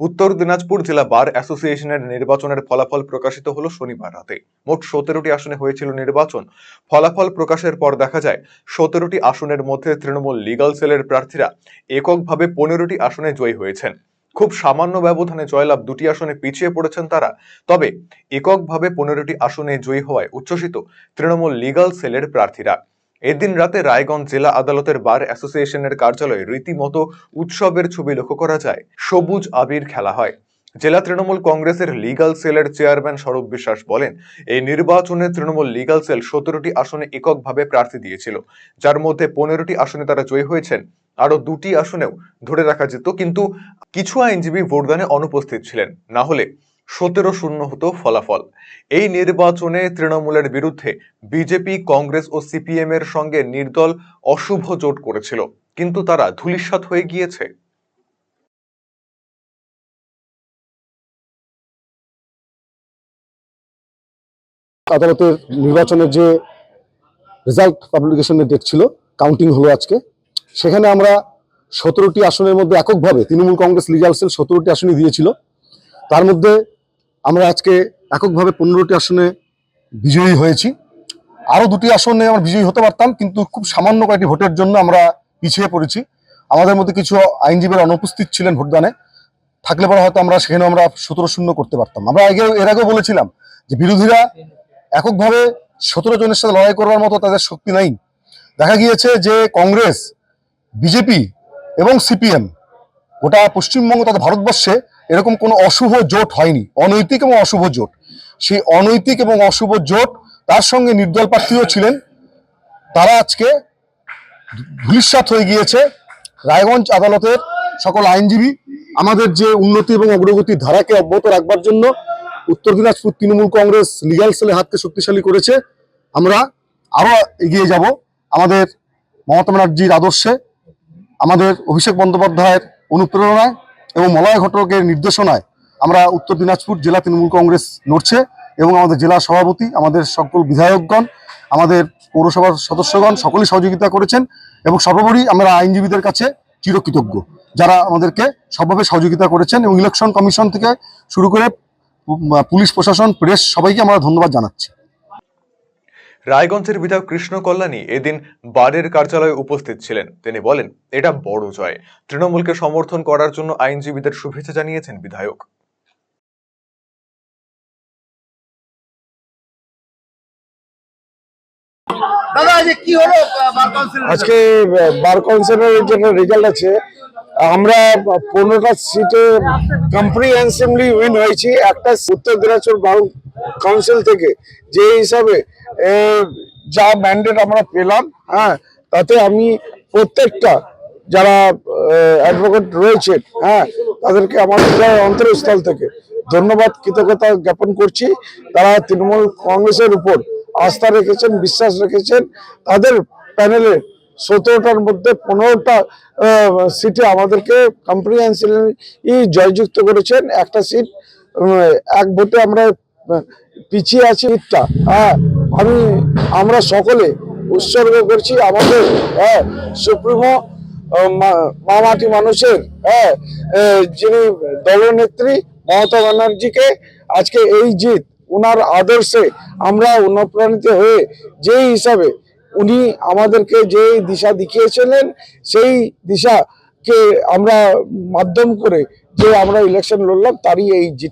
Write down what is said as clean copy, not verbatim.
উত্তর দিনাজপুর জেলা বার অ্যাসোসিয়েশনের নির্বাচনের ফলাফল প্রকাশিত হলো শনিবার রাতে। মোট 17টি আসনে হয়েছিল নির্বাচন। ফলাফল প্রকাশের পর দেখা যায় 17টি আসনের মধ্যে তৃণমূল লিগ্যাল সেলের প্রার্থীরা এককভাবে 15টি আসনে জয়ী হয়েছেন। খুব সামান্য ব্যবধানে জয়লাভ 2টি আসনে পিছিয়ে পড়েছেন তারা। তবে এককভাবে 15টি আসনে জয়ী হওয়ায় উচ্ছ্বসিত তৃণমূল লিগ্যাল সেলের প্রার্থীরা। এদিন রাতে রায়গঞ্জ জেলা আদালতের বার অ্যাসোসিয়েশনের কার্যালয়ে রীতিমতো উৎসবের ছবি লক্ষ্য করা যায়। সবুজ আবির খেলা হয়। জেলা তৃণমূল কংগ্রেসের লিগ্যাল সেলের চেয়ারম্যান স্বরূপ বিশ্বাস বলেন, এই নির্বাচনে তৃণমূল লিগ্যাল সেল 17টি আসনে এককভাবে প্রার্থী দিয়েছিল, যার মধ্যে 15টি আসনে তারা জয়ী হয়েছেন। আরো 2টি আসনেও ধরে রাখা যেত, কিন্তু কিছু আইনজীবী ভোটদানে অনুপস্থিত ছিলেন, না হলে 17-0 হতো ফলাফল। এই নির্বাচনে তৃণমূলের বিরুদ্ধে বিজেপি, কংগ্রেস ও সিপিএম এর সঙ্গে নির্দল অশুভ জোট করেছিল, কিন্তু তারা ধূলিসাৎ হয়ে গিয়েছে। আদালতের নির্বাচনের যে রেজাল্ট পাবলিকেশনের ডেট ছিল, কাউন্টিং হলো আজকে। সেখানে আমরা 17টি আসনের মধ্যে এককভাবে তৃণমূল কংগ্রেস লিগ্যাল সেল 17টি আসনই দিয়েছিল। তার মধ্যে আমরা আজকে এককভাবে 15টি আসনে বিজয়ী হয়েছি। আরও 2টি আসনে আমরা বিজয়ী হতে পারতাম, কিন্তু খুব সামান্য কয়েকটি ভোটের জন্য আমরা পিছিয়ে পড়েছি। আমাদের মধ্যে কিছু আইনজীবীরা অনুপস্থিত ছিলেন ভোটদানে, থাকলে পরে হয়তো আমরা সেখানে 17-0 করতে পারতাম। আমরা এর আগেও বলেছিলাম যে বিরোধীরা এককভাবে 17 জনের সাথে লড়াই করবার মতো তাদের শক্তি নাই। দেখা গিয়েছে যে কংগ্রেস, বিজেপি এবং সিপিএম গোটা পশ্চিমবঙ্গ তথা ভারতবর্ষে এরকম কোনো অশুভ জোট হয়নি, অনৈতিক এবং অশুভ জোট। সেই অনৈতিক এবং অশুভ জোট, তার সঙ্গে নির্দল প্রার্থীও ছিলেন, তারা আজকে ধূলিসাৎ হয়ে গিয়েছে। রায়গঞ্জ আদালতের সকল আইনজীবী আমাদের যে উন্নতি এবং অগ্রগতির ধারাকে অব্যাহত রাখবার জন্য উত্তর দিনাজপুর তৃণমূল কংগ্রেস লিগ্যাল সেলের হাতকে শক্তিশালী করেছে। আমরা আরো এগিয়ে যাব আমাদের মমতা ব্যানার্জির আদর্শে, আমাদের অভিষেক বন্দ্যোপাধ্যায়ের অনুপ্রেরণায় এবং মলয় ঘটকের নির্দেশনায় আমরা উত্তর দিনাজপুর জেলা তৃণমূল কংগ্রেস লড়ছে। এবং আমাদের জেলা সভাপতি, আমাদের সকল বিধায়কগণ, আমাদের পৌরসভার সদস্যগণ সকলেই সহযোগিতা করেছেন। এবং সর্বোপরি আমরা আইনজীবীদের কাছে চিরকৃতজ্ঞ, যারা আমাদেরকে সবভাবে সহযোগিতা করেছেন। এবং ইলেকশন কমিশন থেকে শুরু করে পুলিশ প্রশাসন, প্রেস, সবাইকে আমরা ধন্যবাদ জানাচ্ছি। রায়গঞ্জের বিধায়ক কৃষ্ণ কল্যাণী এদিন বারের কার্যালয়ে উপস্থিত ছিলেন। তিনি বলেন, এটা বড় জয়। তৃণমূলকে সমর্থন করার জন্য আইনজীবীদের শুভেচ্ছা জানিয়েছেন বিধায়ক। আজকে বার কাউন্সিলের জন্য রেজাল্ট আছে। আমরা 15টা সিটে কম্প্রিহেন্সিভলি উইন হয়েছি। একটা উত্তর দিনাজপুর বার কাউন্সিল থেকে যে হিসাবে যা ম্যান্ডেট আমরা পেলাম, হ্যাঁ, তাতে আমি প্রত্যেকটা যারা অ্যাডভোকেট রয়েছেন, হ্যাঁ, তাদেরকে আমাদের অন্তরস্থল থেকে ধন্যবাদ, কৃতজ্ঞতা জ্ঞাপন করছি। তারা তৃণমূল কংগ্রেসের উপর আস্থা রেখেছেন, বিশ্বাস রেখেছেন। তাদের প্যানেলে 17টার মধ্যে 15টা সিটে আমাদেরকে কম্প্রিহেন্সিভলি জয়যুক্ত করেছেন। একটা সিট এক ভোটে আমরা পিছিয়ে আছি। হ্যাঁ, আমরা সকলে উৎসর্গ করছি আমাদের সুপ্রিমো মামাটি মানুষের, যিনি দলনেত্রী মমতা ব্যানার্জিকে। আজকে এই জিত উনার আদর্শে আমরা অনুপ্রাণিত হয়ে যেই হিসাবে উনি আমাদেরকে যে দিশা দেখিয়েছিলেন, সেই দিশাকে আমরা মাধ্যম করে যে আমরা ইলেকশন লড়লাম, তারই এই জিত।